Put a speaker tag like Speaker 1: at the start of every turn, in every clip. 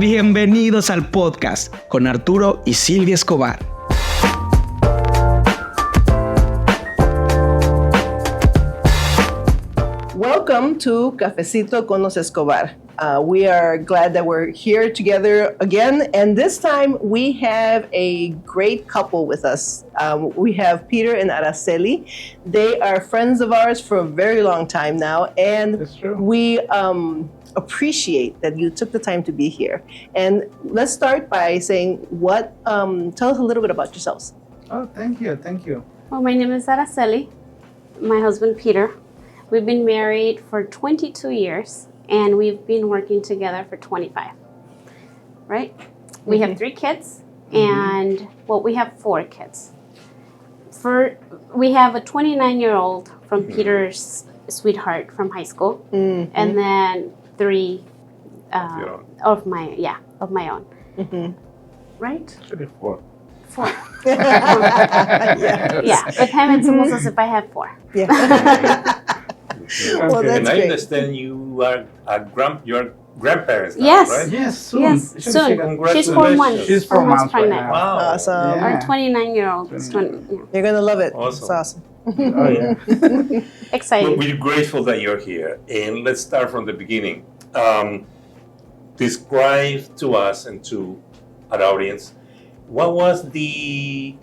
Speaker 1: Bienvenidos al podcast con Arturo y Silvia Escobar.
Speaker 2: Welcome to Cafecito con los Escobar. We are glad that we're here together again, and this time we have a great couple with us. We have Peter and Araceli. They are friends of ours for a very long time now, and we appreciate that you took the time to be here. And let's start by saying tell us a little bit about yourselves.
Speaker 3: Oh, thank you.
Speaker 4: Well, my name is Araceli. My husband, Peter. We've been married for 22 years, and we've been working together for 25, right? We have 3 kids, and, we have 4 kids. We have a 29-year-old from Peter's sweetheart from high school, and then 3 of my own. Right?
Speaker 3: 34.
Speaker 4: 4.
Speaker 2: Yes.
Speaker 4: Yeah, with him it's almost as if I have 4.
Speaker 2: Yeah. Well, that's
Speaker 5: And I
Speaker 2: great.
Speaker 5: understand you are your grandparents now,
Speaker 4: Yes.
Speaker 5: right?
Speaker 3: Yes, soon.
Speaker 4: Yes,
Speaker 3: Should
Speaker 4: soon.
Speaker 3: say
Speaker 4: She's 4
Speaker 5: Congratulations.
Speaker 4: months.
Speaker 3: She's 4
Speaker 4: 4 months
Speaker 3: months right
Speaker 4: pregnant.
Speaker 3: now.
Speaker 5: Wow.
Speaker 2: Awesome.
Speaker 3: Yeah.
Speaker 4: Our 29-year-old. is
Speaker 3: 29.
Speaker 2: You're going to love it.
Speaker 5: Awesome.
Speaker 2: It's awesome.
Speaker 3: Oh, yeah.
Speaker 5: Well,
Speaker 4: Exciting.
Speaker 5: we're grateful that you're here. And let's start from the beginning. Describe to us and to our audience, what was the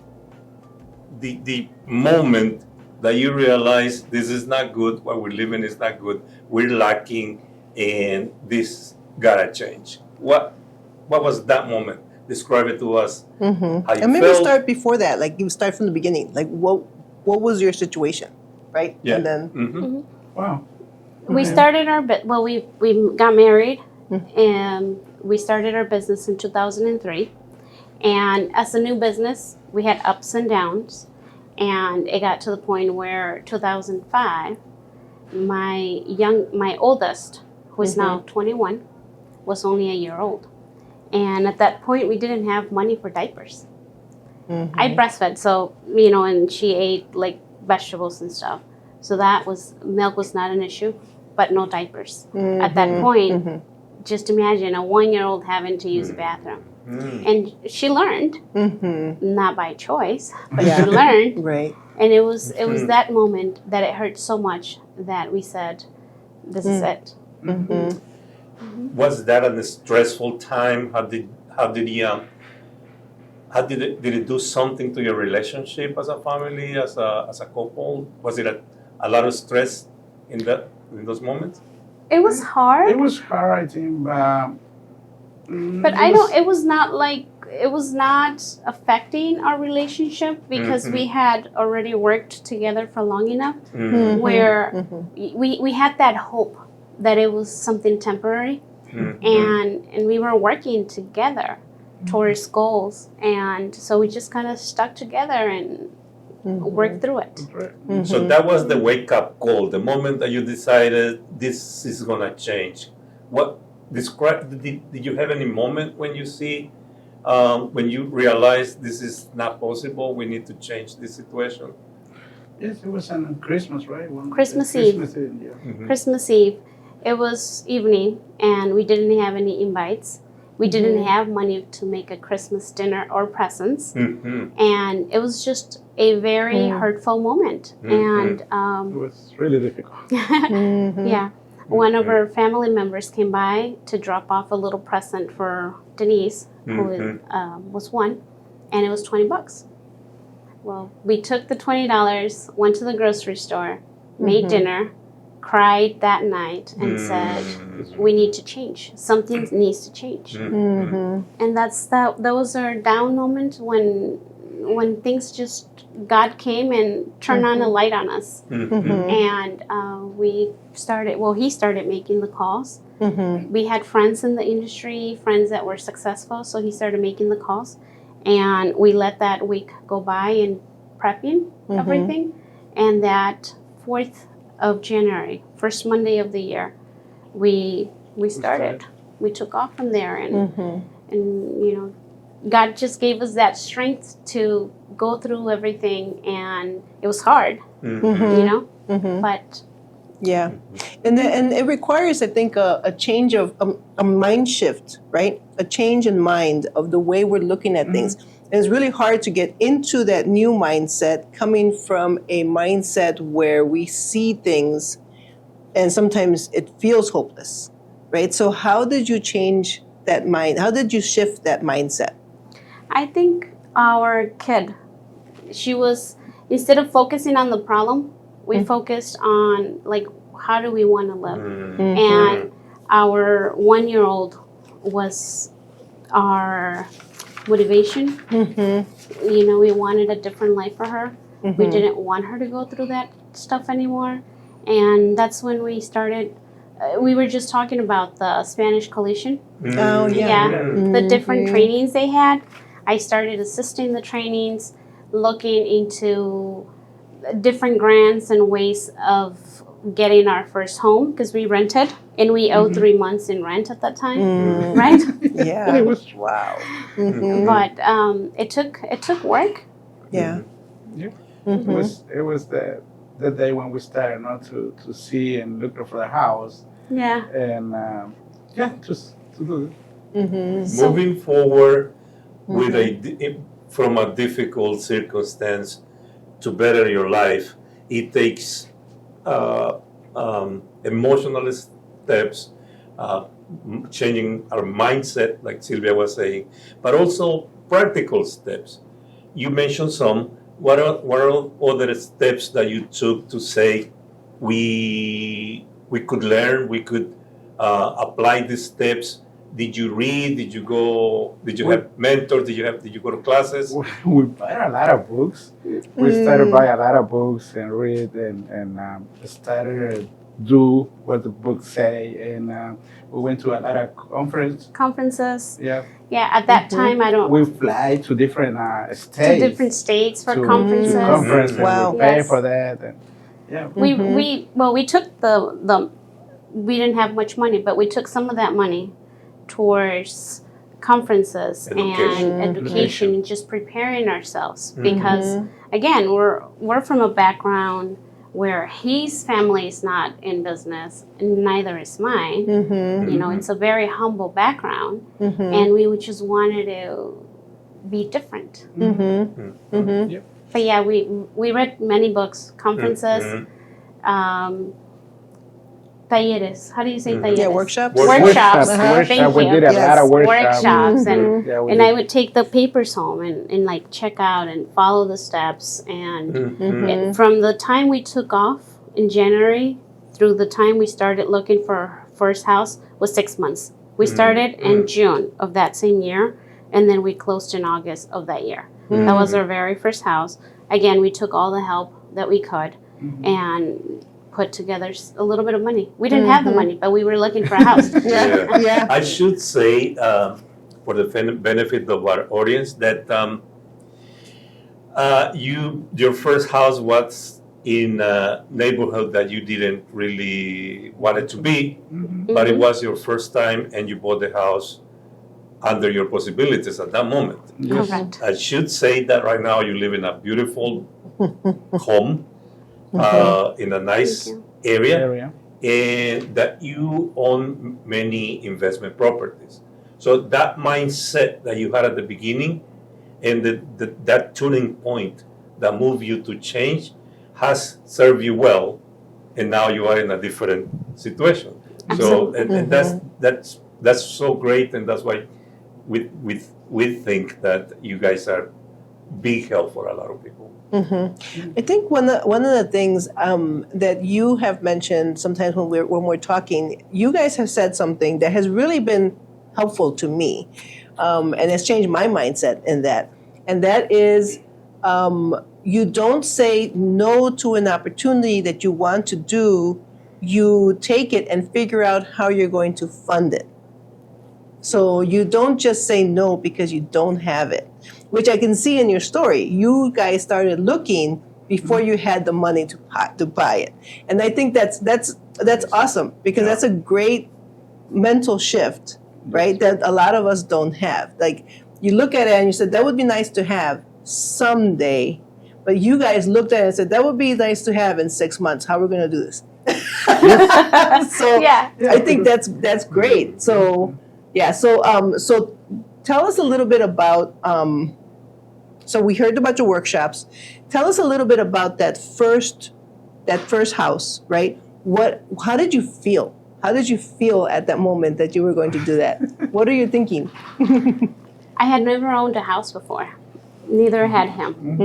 Speaker 5: moment that you realized this is not good, what we're living is not good, we're lacking, and this gotta change? What was that moment? Describe it to us. How you
Speaker 2: And maybe
Speaker 5: felt.
Speaker 2: start before that. Like you start from the beginning. Like what was your situation, right?
Speaker 5: Yeah.
Speaker 2: And then
Speaker 5: Mhm.
Speaker 3: Wow.
Speaker 4: We started we got married, and we started our business in 2003. And as a new business, we had ups and downs. And it got to the point where 2005, my oldest, who is now 21, was only a year old. And at that point, we didn't have money for diapers. I breastfed, so, and she ate like vegetables and stuff. So milk was not an issue, but no diapers. At that point, just imagine a 1-year-old having to use a bathroom. And she learned, not by choice, but she learned.
Speaker 2: right.
Speaker 4: And it was that moment that it hurt so much that we said, this is it.
Speaker 5: Was that a stressful time? Did it do something to your relationship as a family, as a couple? Was it a lot of stress in those moments?
Speaker 4: It was hard.
Speaker 3: It was hard, I think,
Speaker 4: But it was not affecting our relationship because we had already worked together for long enough where we had that hope that it was something temporary, and we were working together towards goals, and so we just kind of stuck together and worked through it.
Speaker 5: So that was the wake-up call, the moment that you decided this is gonna change. Did you have any moment when you see, when you realize this is not possible, we need to change this situation?
Speaker 3: Yes, it was on Christmas, right?
Speaker 4: Christmas Eve.
Speaker 3: Yeah.
Speaker 4: Christmas Eve, it was evening, and we didn't have any invites. We didn't have money to make a Christmas dinner or presents, and it was just a very hurtful moment. And
Speaker 3: It was really difficult.
Speaker 4: yeah, one of our family members came by to drop off a little present for Denise, who was 1, and it was $20. Well, we took the $20, went to the grocery store, made dinner, cried that night, and said, we need to change. Something needs to change. And that was our down moment when things just, God came and turned on a light on us. And he started making the calls. We had friends in the industry, friends that were successful, so he started making the calls. And we let that week go by in prepping everything. And that 4th of January, first Monday of the year, we started. We took off from there, and God just gave us that strength to go through everything, and it was hard, but
Speaker 2: Yeah, and it requires, I think, a change of a mind shift, right? A change in mind of the way we're looking at things. And it's really hard to get into that new mindset, coming from a mindset where we see things, and sometimes it feels hopeless, right? So how did you change that mind? How did you shift that mindset?
Speaker 4: I think our kid, she was, instead of focusing on the problem, we focused on like, how do we want to live? And our 1-year-old was our motivation. You know, we wanted a different life for her. We didn't want her to go through that stuff anymore. And that's when we started, we were just talking about the Spanish Coalition.
Speaker 2: Oh,
Speaker 4: Yeah, the different trainings they had. I started assisting the trainings, looking into different grants and ways of getting our first home, because we rented and we owed 3 months in rent at that time, right?
Speaker 2: Yeah.
Speaker 3: It was
Speaker 2: Wow.
Speaker 4: But it took work.
Speaker 2: Yeah.
Speaker 3: it was the day when we started not to see and look for the house
Speaker 4: Yeah.
Speaker 3: and just to do it.
Speaker 5: Moving forward with from a difficult circumstance to better your life, it takes emotional steps, changing our mindset, like Sylvia was saying, but also practical steps. You mentioned some. What are other steps that you took to say we could learn, we could apply these steps? Did you read? Did you go? Did you have mentors? Did you go to classes?
Speaker 3: We buy a lot of books. We started buy a lot of books and read and started do what the books say. And we went to a lot of
Speaker 4: Conferences.
Speaker 3: Yeah,
Speaker 4: Yeah, at that time, I don't.
Speaker 3: we fly to different
Speaker 4: To
Speaker 3: states.
Speaker 4: different states for
Speaker 3: to
Speaker 4: conferences.
Speaker 3: conferences.
Speaker 2: Wow.
Speaker 3: We pay
Speaker 4: Yes.
Speaker 3: for that. And, yeah.
Speaker 4: We took the we didn't have much money, but we took some of that money towards conferences
Speaker 5: Education.
Speaker 4: and education and just preparing ourselves, because again, we're from a background where his family is not in business and neither is mine. You know, it's a very humble background, and we just wanted to be different.
Speaker 3: Yep.
Speaker 4: But yeah, we read many books, conferences, talleres. How do you say talleres?
Speaker 2: Yeah, workshops.
Speaker 4: Workshops.
Speaker 3: Workshops.
Speaker 4: Thank
Speaker 3: We
Speaker 4: you.
Speaker 3: did a lot of workshops.
Speaker 4: Workshops, and
Speaker 3: Yeah, we
Speaker 4: and
Speaker 3: did.
Speaker 4: I would take the papers home and like check out and follow the steps. And it- from the time we took off in January through the time we started looking for our first house was 6 months. We started in June of that same year, and then we closed in August of that year. That was our very first house. Again, we took all the help that we could and put together a little bit of money. We didn't have the money, but we were looking for a house.
Speaker 5: Yeah.
Speaker 2: Yeah.
Speaker 5: I should say, for the benefit of our audience, that your first house was in a neighborhood that you didn't really want it to be, but it was your first time, and you bought the house under your possibilities at that moment.
Speaker 3: Yes.
Speaker 4: Correct.
Speaker 5: I should say that right now you live in a beautiful home in a nice
Speaker 4: Thank
Speaker 5: area,
Speaker 3: Area.
Speaker 5: and that you own many investment properties. So that mindset that you had at the beginning, and that tuning point that moved you to change, has served you well, and now you are in a different situation. So and that's so great, and that's why we think that you guys are big help for a lot of people.
Speaker 2: I think one of the things that you have mentioned sometimes when we're talking, you guys have said something that has really been helpful to me, and has changed my mindset in that, and that is you don't say no to an opportunity that you want to do. You take it and figure out how you're going to fund it. So you don't just say no because you don't have it, which I can see in your story. You guys started looking before you had the money to buy it, and I think that's awesome, because that's a great mental shift, right? That a lot of us don't have. Like, you look at it and you said that would be nice to have someday, but you guys looked at it and said that would be nice to have in 6 months. How are we going to do this? So
Speaker 4: Yeah.
Speaker 2: I think that's great. So yeah, so tell us a little bit about. So we heard about your workshops. Tell us a little bit about that first house, right? How did you feel? How did you feel at that moment that you were going to do that? What are you thinking?
Speaker 4: I had never owned a house before. Neither had him,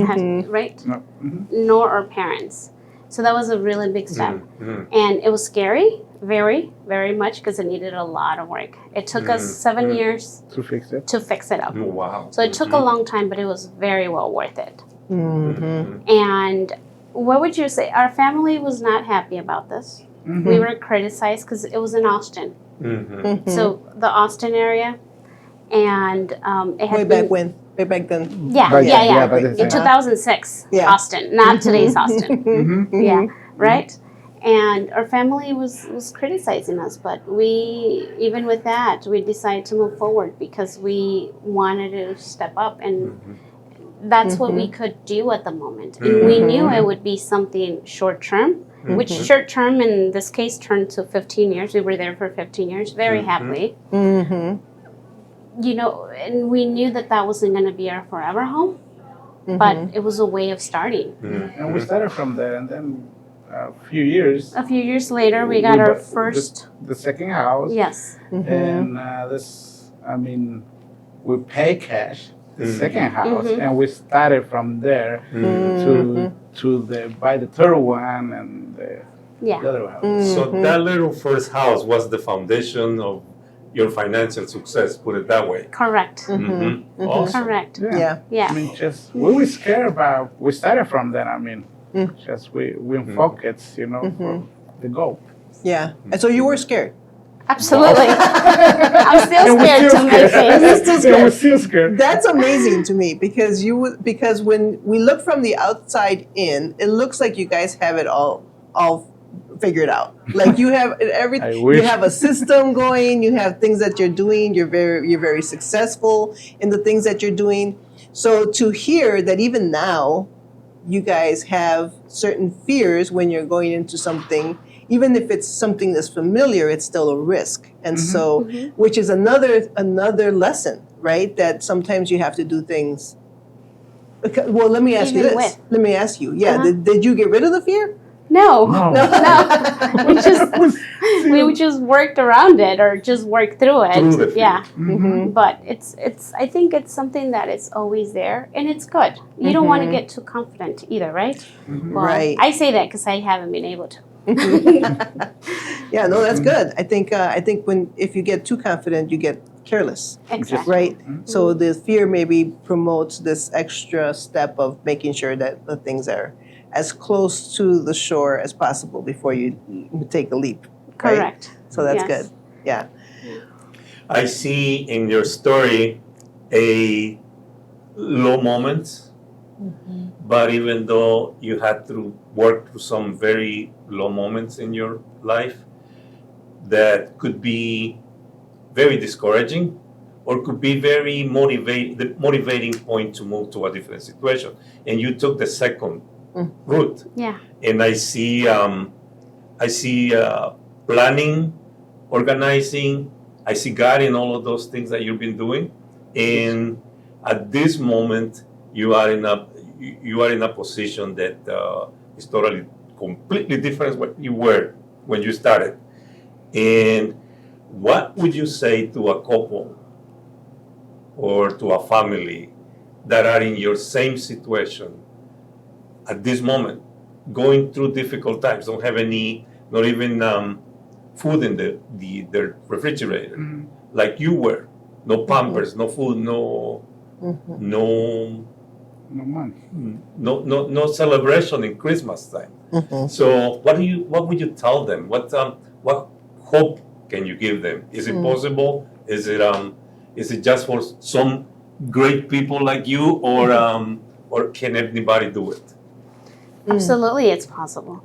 Speaker 4: right?
Speaker 3: No. Mhm.
Speaker 4: Nor our parents. So that was a really big step.
Speaker 5: Mhm.
Speaker 4: And it was scary, very, very much, because it needed a lot of work. It took us 7 years
Speaker 3: To fix it.
Speaker 4: to fix it up.
Speaker 5: Wow.
Speaker 4: So it took a long time, but it was very well worth it.
Speaker 2: Mm-hmm.
Speaker 4: And what would you say? Our family was not happy about this. We were criticized because it was in Austin.
Speaker 5: Mhm.
Speaker 4: So the Austin area. And it had
Speaker 2: Way
Speaker 4: been,
Speaker 2: back when? Way back then?
Speaker 4: Yeah,
Speaker 3: But
Speaker 4: yeah, yeah.
Speaker 3: but it's-
Speaker 4: In 2006,
Speaker 2: Yeah.
Speaker 4: Austin, not today's Austin.
Speaker 3: Mhm.
Speaker 4: Yeah, right? And our family was criticizing us, but we, even with that, we decided to move forward because we wanted to step up, and that's what we could do at the moment. And we knew it would be something short term, which short term in this case turned to 15 years. We were there for 15 years, very happily.
Speaker 2: Mm-hmm.
Speaker 4: You know, and we knew that that wasn't going to be our forever home, but it was a way of starting.
Speaker 3: And we started from there, and then a few years.
Speaker 4: A few years later, we got our
Speaker 3: bought
Speaker 4: first.
Speaker 3: the second house.
Speaker 4: Yes.
Speaker 3: And we pay cash the second house, and we started from there to buy the third one and the
Speaker 4: Yeah.
Speaker 3: other house.
Speaker 5: So that little first house was the foundation of your financial success, put it that way.
Speaker 4: Correct.
Speaker 5: Mhm. Awesome.
Speaker 4: Correct.
Speaker 2: Yeah.
Speaker 4: Yeah.
Speaker 3: I mean, just we were scared about. We started from there. I mean, just we focus, for the goal.
Speaker 2: Yeah. And so you were scared.
Speaker 4: Absolutely. I'm still scared to make things.
Speaker 3: Yeah, we're still scared.
Speaker 2: That's amazing to me because when we look from the outside in, it looks like you guys have it all figured out. Like you have everything.
Speaker 3: I wish.
Speaker 2: You have a system going. You have things that you're doing. You're very successful in the things that you're doing. So to hear that even now, you guys have certain fears when you're going into something. Even if it's something that's familiar, it's still a risk. And so, which is another lesson, right? That sometimes you have to do things. Well, let me ask you
Speaker 4: Even
Speaker 2: this.
Speaker 4: with.
Speaker 2: Let me ask you. Yeah, did you get rid of the fear?
Speaker 4: No.
Speaker 3: No.
Speaker 4: No. we just worked around it or just worked through it.
Speaker 5: Through the fear.
Speaker 4: Yeah.
Speaker 2: Mm-hmm.
Speaker 4: But it's I think it's something that is always there, and it's good. You don't want to get too confident either, right? Well,
Speaker 2: Right.
Speaker 4: I say that because I haven't been able to.
Speaker 2: Yeah, no, that's good. I think if you get too confident, you get careless,
Speaker 4: Exactly.
Speaker 2: right? So the fear maybe promotes this extra step of making sure that the things are as close to the shore as possible before you take a leap. Right?
Speaker 4: Correct.
Speaker 2: So that's
Speaker 4: Yes.
Speaker 2: good. Yeah.
Speaker 5: I see in your story a low moments, but even though you had to work through some very low moments in your life that could be very discouraging or could be very the motivating point to move to a different situation. And you took the second route.
Speaker 4: Yeah.
Speaker 5: And I see planning, organizing. I see God in all of those things that you've been doing. And at this moment, you are in a position that is totally completely different what you were when you started. And what would you say to a couple or to a family that are in your same situation at this moment, going through difficult times, don't have not even food in their refrigerator, like you were, no Pampers, no food, no
Speaker 3: No money.
Speaker 5: no celebration in Christmas time. So what would you tell them? What hope can you give them? Is it possible? Is it just for some great people like you, or can anybody do it?
Speaker 4: Absolutely, it's possible.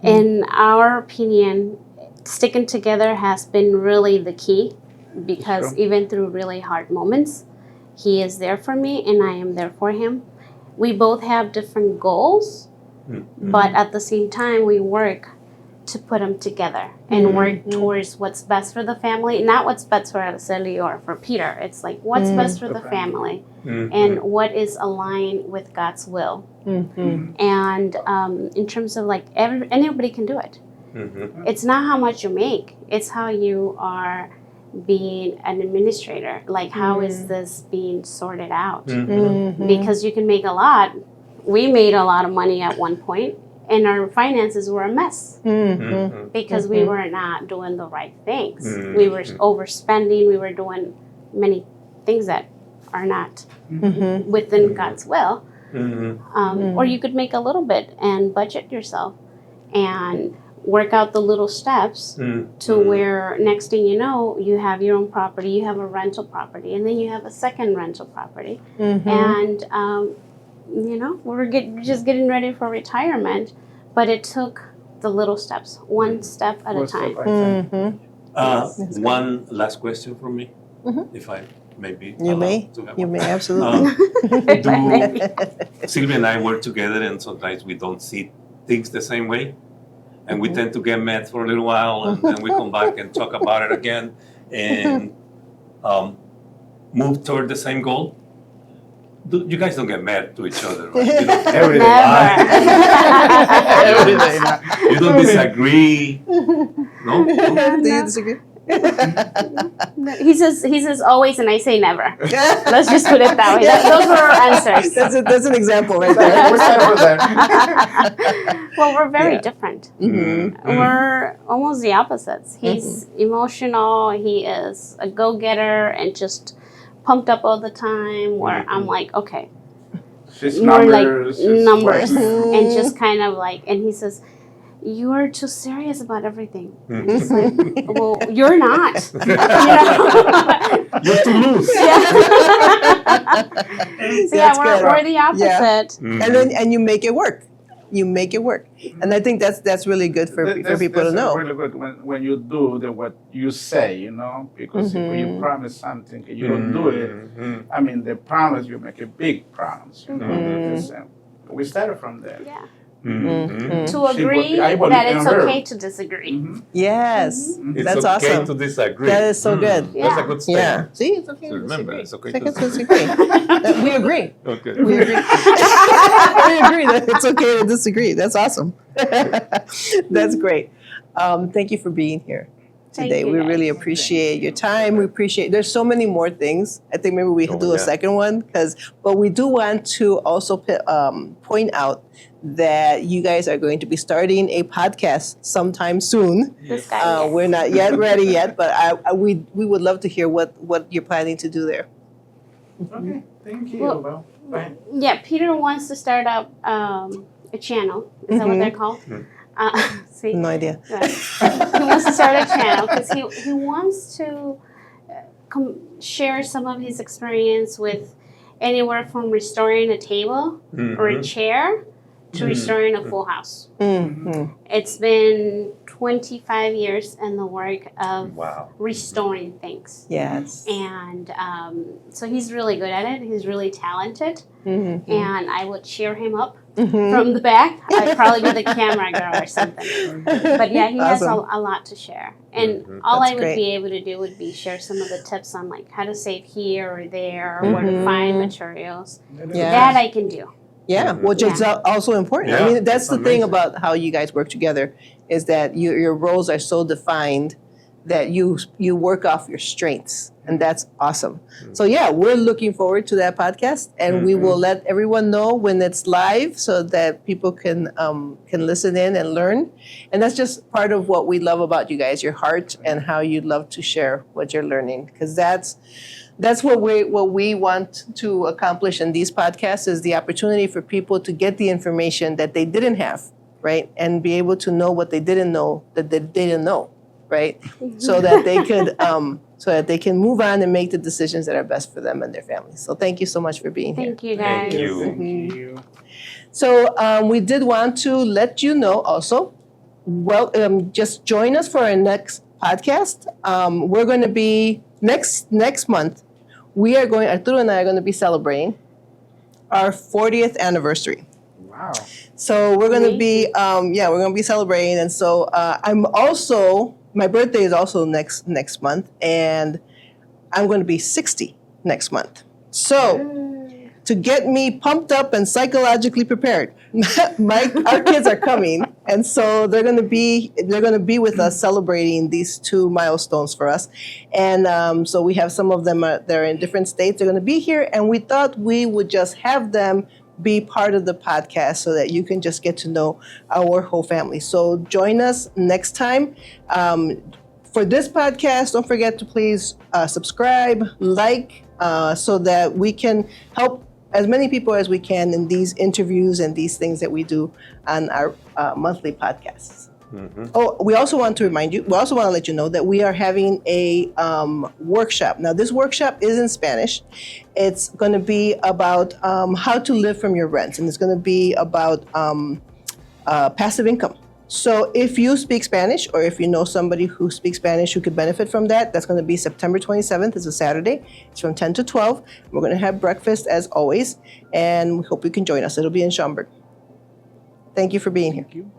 Speaker 4: In our opinion, sticking together has been really the key because
Speaker 3: Sure.
Speaker 4: even through really hard moments, he is there for me and I am there for him. We both have different goals, but at the same time, we work to put them together and work towards what's best for the family, not what's best for Araceli or for Peter. It's like what's best for the family and what is aligned with God's will. And in terms of like anybody can do it. It's not how much you make, it's how you are being an administrator. Like how is this being sorted out? Because you can make a lot. We made a lot of money at one point, and our finances were a mess because we were not doing the right things. We were overspending. We were doing many things that are not within God's will. Or you could make a little bit and budget yourself and work out the little steps to where next thing you know, you have your own property, you have a rental property, and then you have a second rental property. And you know, we're just getting ready for retirement, but it took the little steps, one step at a time.
Speaker 5: One last question from me, if I may be
Speaker 2: You may.
Speaker 5: allowed to have
Speaker 2: You
Speaker 5: one.
Speaker 2: may, absolutely.
Speaker 5: Sylvia and I work together, and sometimes we don't see things the same way, and we tend to get mad for a little while, and then we come back and talk about it again, and move toward the same goal. You guys don't get mad to each other, right? You don't,
Speaker 3: Every day. Every day.
Speaker 5: you don't disagree. No?
Speaker 2: Do you disagree?
Speaker 4: He says always, and I say never. Let's just put it that way. Those were our answers.
Speaker 2: That's an example right there.
Speaker 3: We're set over there.
Speaker 4: Well, we're very different. We're almost the opposites. He's emotional. He is a go-getter and just pumped up all the time. Where I'm like, okay,
Speaker 3: She's
Speaker 4: more
Speaker 3: numbers.
Speaker 4: like numbers, and just kind of like. And he says, "You are too serious about everything." It's like, well, you're not. You know?
Speaker 5: You're too loose.
Speaker 4: So yeah, we're the opposite.
Speaker 2: And you make it work. You make it work, and I think that's really good for people to know.
Speaker 3: Really good when you do what you say, you know, because if you promise something and you don't do it, I mean, the promise, you make a big promise, you know. Because, we started from there.
Speaker 4: Yeah.
Speaker 5: Mm-hmm.
Speaker 4: To agree
Speaker 3: I believe
Speaker 4: that
Speaker 3: in
Speaker 4: it's
Speaker 3: her.
Speaker 4: okay to disagree.
Speaker 2: Yes,
Speaker 5: It's
Speaker 2: that's
Speaker 5: okay
Speaker 2: awesome.
Speaker 5: to disagree.
Speaker 2: That is so good.
Speaker 5: That's a good
Speaker 2: Yeah.
Speaker 5: statement.
Speaker 2: See, it's okay.
Speaker 5: So
Speaker 2: to
Speaker 5: remember,
Speaker 2: disagree.
Speaker 5: it's okay
Speaker 2: It's
Speaker 5: to
Speaker 2: okay to disagree. We agree.
Speaker 5: Okay.
Speaker 2: We agree. We agree that it's okay to disagree. That's awesome. That's great. Thank you for being here
Speaker 4: Thank
Speaker 2: today.
Speaker 4: you,
Speaker 2: We
Speaker 4: guys.
Speaker 2: really appreciate your time. We appreciate. There's so many more things. I think maybe we can do a second one but we do want to also point out that you guys are going to be starting a podcast sometime soon.
Speaker 4: This guy.
Speaker 2: We're not yet ready yet, but we would love to hear what you're planning to do there.
Speaker 3: Okay, thank you.
Speaker 4: Well,
Speaker 3: Well, bye.
Speaker 4: Yeah, Peter wants to start up a channel. Is that what they're called? See,
Speaker 2: No idea.
Speaker 4: right. He wants to start a channel because he wants to share some of his experience with anywhere from restoring a table or a chair to restoring a full house. It's been 25 years in the work of restoring things.
Speaker 2: Yes.
Speaker 4: And so he's really good at it. He's really talented. And I would cheer him up from the back. I'd probably be the camera girl or something. But yeah, he has a lot to share. And all
Speaker 2: That's
Speaker 4: I would
Speaker 2: great.
Speaker 4: be able to do would be share some of the tips on like how to save here or there or where to find materials.
Speaker 2: Yeah.
Speaker 4: That I can do.
Speaker 2: Yeah, which is also important. I
Speaker 5: Yeah,
Speaker 2: mean, that's
Speaker 5: it's
Speaker 2: the thing
Speaker 5: amazing.
Speaker 2: about how you guys work together is that your roles are so defined that you work off your strengths, and that's awesome. So yeah, we're looking forward to that podcast, and we will let everyone know when it's live so that people can listen in and learn. And that's just part of what we love about you guys, your heart and how you love to share what you're learning, because that's what we want to accomplish in these podcasts is the opportunity for people to get the information that they didn't have, right? And be able to know what they didn't know that they didn't know, right? So that they could so that they can move on and make the decisions that are best for them and their families. So thank you so much for being here.
Speaker 4: Thank you guys.
Speaker 5: Thank you.
Speaker 3: Thank you.
Speaker 2: So we did want to let you know also, just join us for our next podcast. We're going to be next month. Arturo and I are going to be celebrating our 40th anniversary.
Speaker 3: Wow.
Speaker 2: So we're going to be, we're going to be celebrating. And so I'm also, my birthday is also next month, and I'm going to be 60 next month. So to get me pumped up and psychologically prepared, our kids are coming, and so they're going to be with us celebrating these 2 milestones for us. And so we have some of them, they're in different states. They're going to be here, and we thought we would just have them be part of the podcast so that you can just get to know our whole family. So join us next time. For this podcast, don't forget to please subscribe, like, so that we can help as many people as we can in these interviews and these things that we do on our monthly podcasts. Mm-hmm. Oh, we also want to let you know that we are having a workshop. Now, this workshop is in Spanish. It's going to be about how to live from your rent, and it's going to be about passive income. So if you speak Spanish, or if you know somebody who speaks Spanish who could benefit from that, that's going to be September 27th. It's a Saturday. It's from 10 to 12. We're going to have breakfast as always, and we hope you can join us. It'll be in Schaumburg. Thank you for being here.
Speaker 3: Thank you.